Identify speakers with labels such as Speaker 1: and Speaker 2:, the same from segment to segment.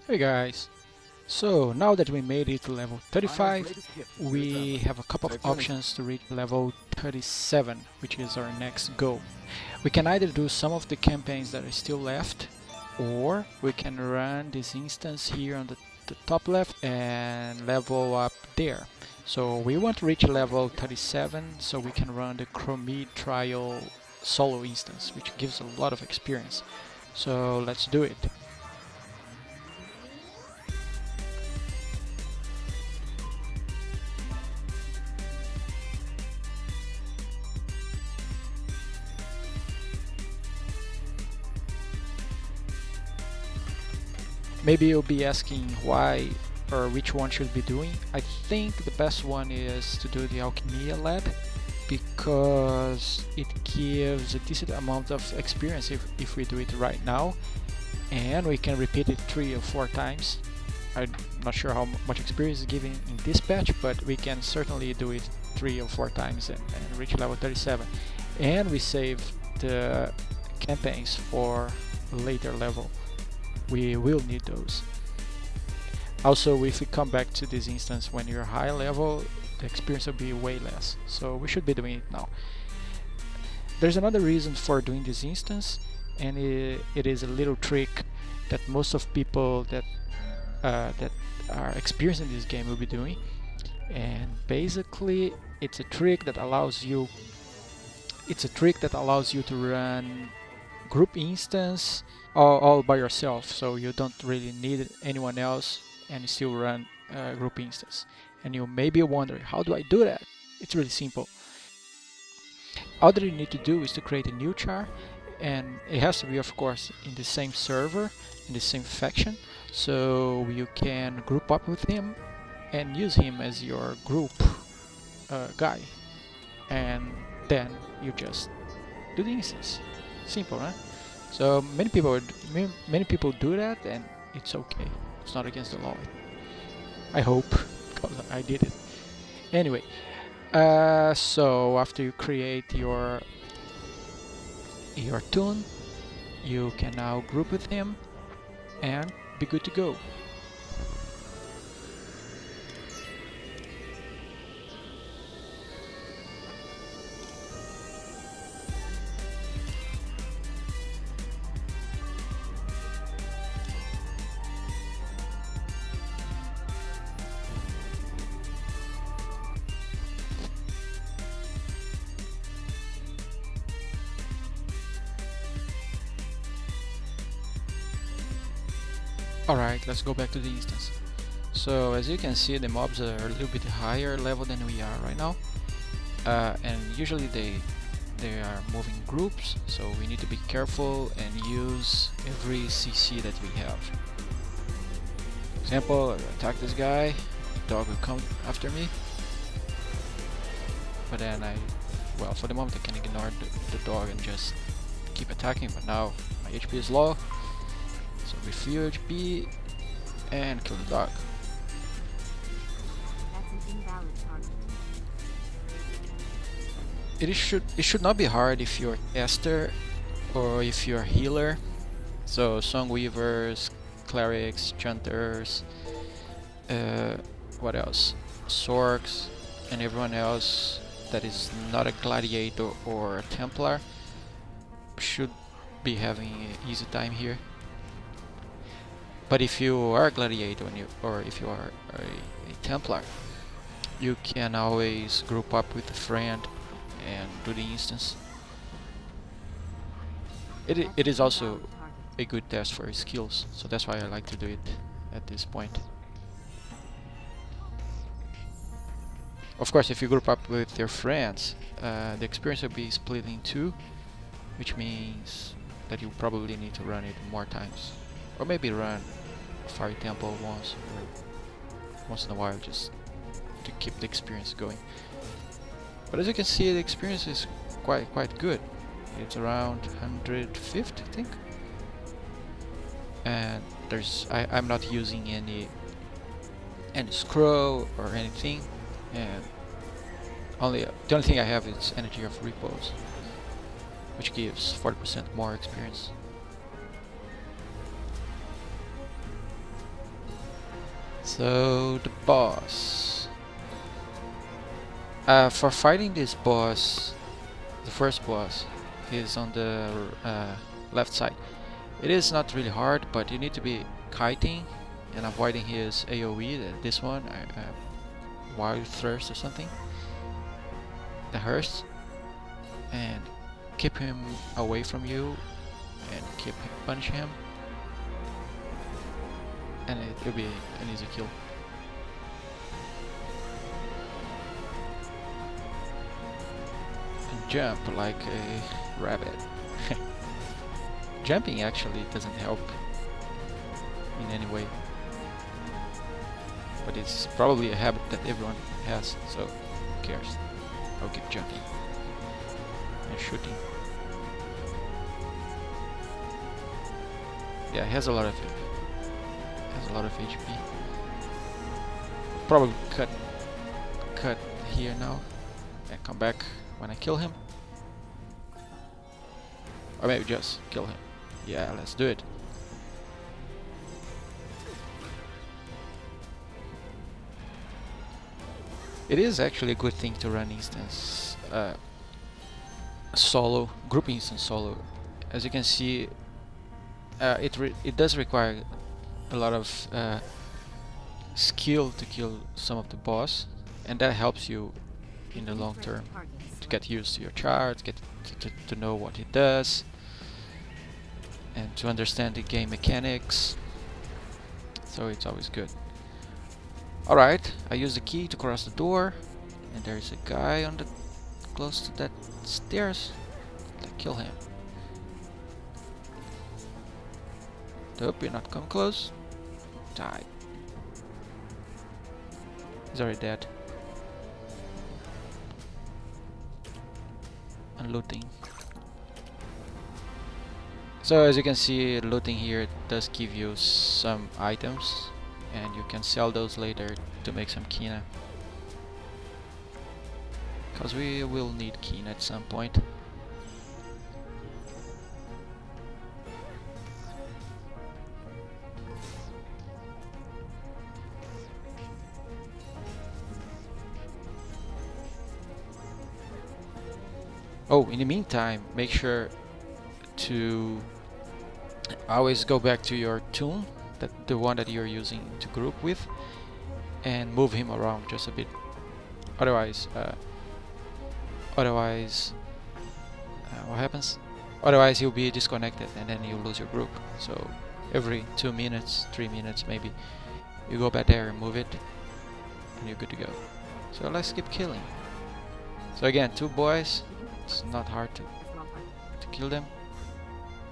Speaker 1: Hey guys, so now that we made it to level 35, we have a couple of options to reach level 37, which is our next goal. We can either do some of the campaigns that are still left, or we can run this instance here on the top left and level up there. So we want to reach level 37 so we can run the Chromie trial solo instance, which gives a lot of experience. So let's do it. Maybe you'll be asking why or which one should be doing. I think the best one is to do the Alquimia lab because it gives a decent amount of experience if we do it right now, and we can repeat it 3 or 4 times. I'm not sure how much experience is given in this patch, but we can certainly do it 3 or 4 times and reach level 37. And we save the campaigns for later level. We will need those. Also, if we come back to this instance when you're high level, the experience will be way less. So we should be doing it now. There's another reason for doing this instance, and it is a little trick that most of people that are experiencing this game will be doing. And basically, it's a trick that allows you. It's a trick that allows you to run group instance all by yourself, so you don't really need anyone else and you still run group instance. And you may be wondering, how do I do that? It's really simple. All that you need to do is to create a new char, and it has to be, of course, in the same server, in the same faction, so you can group up with him and use him as your group guy, and then you just do the instance. Simple, right? So many people do that, and it's okay. It's not against the law. I hope, because I did it. Anyway, so after you create your toon, you can now group with him and be good to go. Alright, let's go back to the instance. So as you can see, the mobs are a little bit higher level than we are right now, and usually they are moving groups, so we need to be careful and use every CC that we have. For example, I attack this guy, the dog will come after me, but then well, for the moment I can ignore the dog and just keep attacking, but now my HP is low, so refuel HP and kill the dog. It should not be hard if you're caster or if you're healer. So song weavers, clerics, chanters, what else? Sorks, and everyone else that is not a gladiator or a templar should be having an easy time here. But if you are a gladiator or if you are a templar, you can always group up with a friend and do the instance. It is also a good test for skills, so that's why I like to do it at this point. Of course, if you group up with your friends, the experience will be split in 2, which means that you probably need to run it more times, or maybe run Fiery Temple once in a while, just to keep the experience going. But as you can see, the experience is quite good. It's around 150, I think. And I'm not using any scroll or anything, and the only thing I have is Energy of Repose, which gives 40% more experience. So the boss. For fighting this boss, the first boss, is on the left side. It is not really hard, but you need to be kiting and avoiding his AoE. This one, Wild Thirst or something. The hurts, and keep him away from you, and keep punishing him, and it will be an easy kill. And jump like a rabbit. Jumping actually doesn't help in any way, but it's probably a habit that everyone has, so who cares? I'll keep jumping and shooting. Yeah, he has a lot of HP. Probably cut here now and come back when I kill him, or maybe just kill him. Yeah, let's do it. It is actually a good thing to run instance solo, group instance solo. As you can see, it does require a lot of skill to kill some of the boss, and that helps you in the long term to get used to your chart, get to know what it does, and to understand the game mechanics. So it's always good. Alright, I use the key to cross the door, and there is a guy on the close to that stairs. Let's kill him. Nope, you're not coming close. Die. He's already dead. And looting. So as you can see, looting here does give you some items, and you can sell those later to make some kina, because we will need kina at some point. Oh, in the meantime, make sure to always go back to your toon, the one that you're using to group with, and move him around just a bit. Otherwise, what happens? Otherwise, he'll be disconnected, and then you lose your group. So every 2 minutes, 3 minutes, maybe, you go back there and move it, and you're good to go. So let's keep killing. So again, 2 boys. It's not hard to kill them,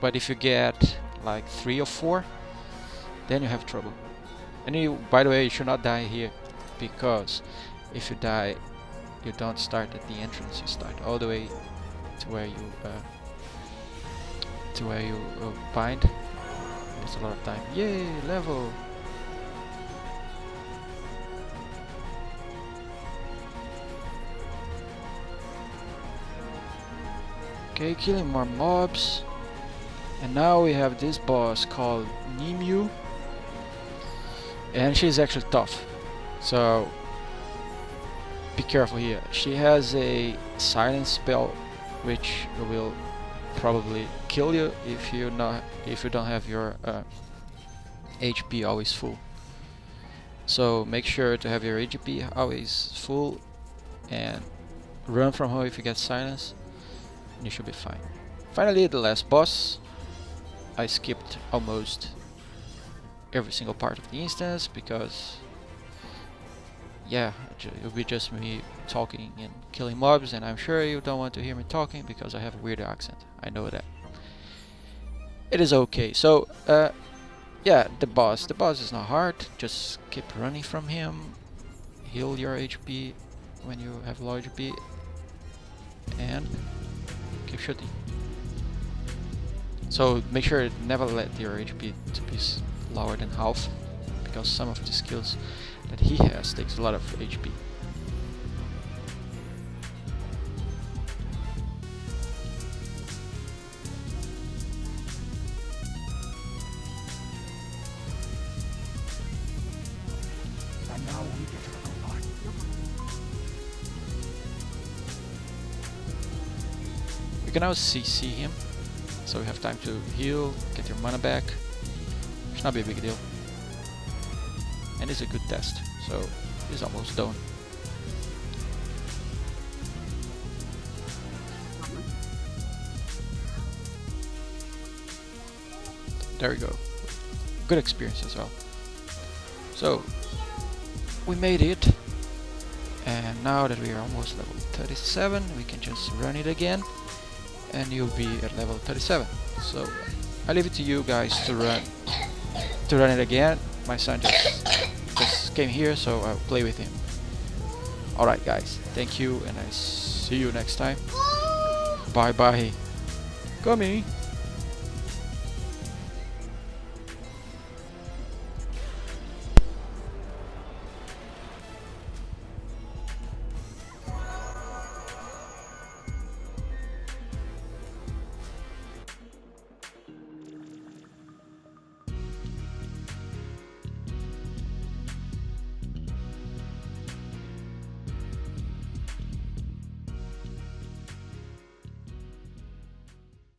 Speaker 1: but if you get like 3 or 4, then you have trouble. And you, by the way, you should not die here, because if you die, you don't start at the entrance. You start all the way to where you bind. There's a lot of time. Yay, level! Okay, killing more mobs. And now we have this boss called Nimue. And she's actually tough. So be careful here. She has a silence spell which will probably kill you if you don't have your HP always full. So make sure to have your HP always full and run from her if you get silence. You should be fine. Finally, the last boss. I skipped almost every single part of the instance because, yeah, it'll be just me talking and killing mobs, and I'm sure you don't want to hear me talking because I have a weird accent. I know that. It is okay. So, yeah, the boss. The boss is not hard. Just keep running from him. Heal your HP when you have low HP, and keep shooting. So make sure never let your HP to be lower than half, because some of the skills that he has takes a lot of HP. can now CC him, so you have time to heal, get your mana back. Should not be a big deal. And it's a good test, so it's almost done. There we go. Good experience as well. So we made it, and now that we are almost level 37, we can just run it again, and you'll be at level 37. So I leave it to you guys to run it again. My son just came here, so I'll play with him. Alright guys, thank you, and I see you next time. Bye bye. Coming.